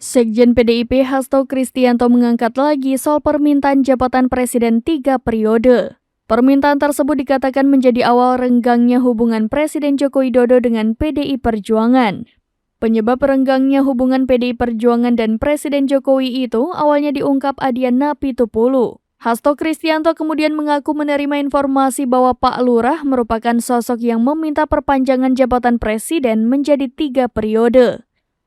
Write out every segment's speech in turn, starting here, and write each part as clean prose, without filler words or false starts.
Sekjen PDIP Hasto Kristianto mengangkat lagi soal permintaan jabatan presiden 3 periode. Permintaan tersebut dikatakan menjadi awal renggangnya hubungan Presiden Joko Widodo dengan PDI Perjuangan. Penyebab renggangnya hubungan PDI Perjuangan dan Presiden Jokowi itu awalnya diungkap Adian Napitupulu. Hasto Kristianto kemudian mengaku menerima informasi bahwa Pak Lurah merupakan sosok yang meminta perpanjangan jabatan presiden menjadi 3 periode.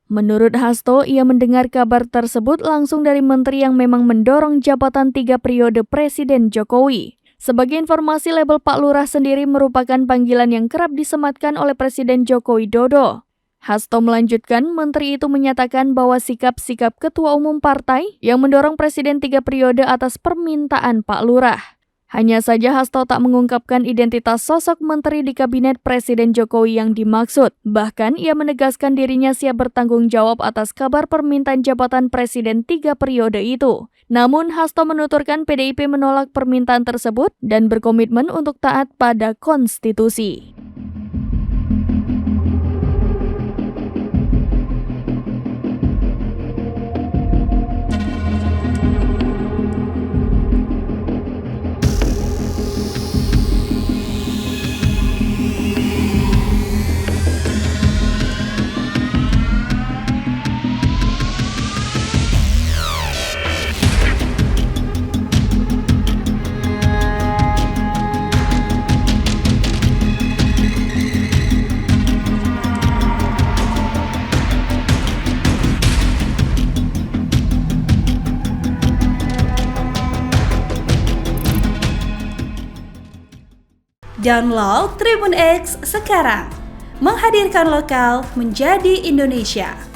Menurut Hasto, ia mendengar kabar tersebut langsung dari menteri yang memang mendorong jabatan 3 periode Presiden Jokowi. Sebagai informasi, label Pak Lurah sendiri merupakan panggilan yang kerap disematkan oleh Presiden Joko Widodo. Hasto melanjutkan, menteri itu menyatakan bahwa sikap-sikap ketua umum partai yang mendorong Presiden 3 periode atas permintaan Pak Lurah. Hanya saja Hasto tak mengungkapkan identitas sosok menteri di kabinet Presiden Jokowi yang dimaksud. Bahkan ia menegaskan dirinya siap bertanggung jawab atas kabar permintaan jabatan Presiden 3 periode itu. Namun Hasto menuturkan PDIP menolak permintaan tersebut dan berkomitmen untuk taat pada konstitusi. Download Tribun X sekarang, menghadirkan lokal menjadi Indonesia.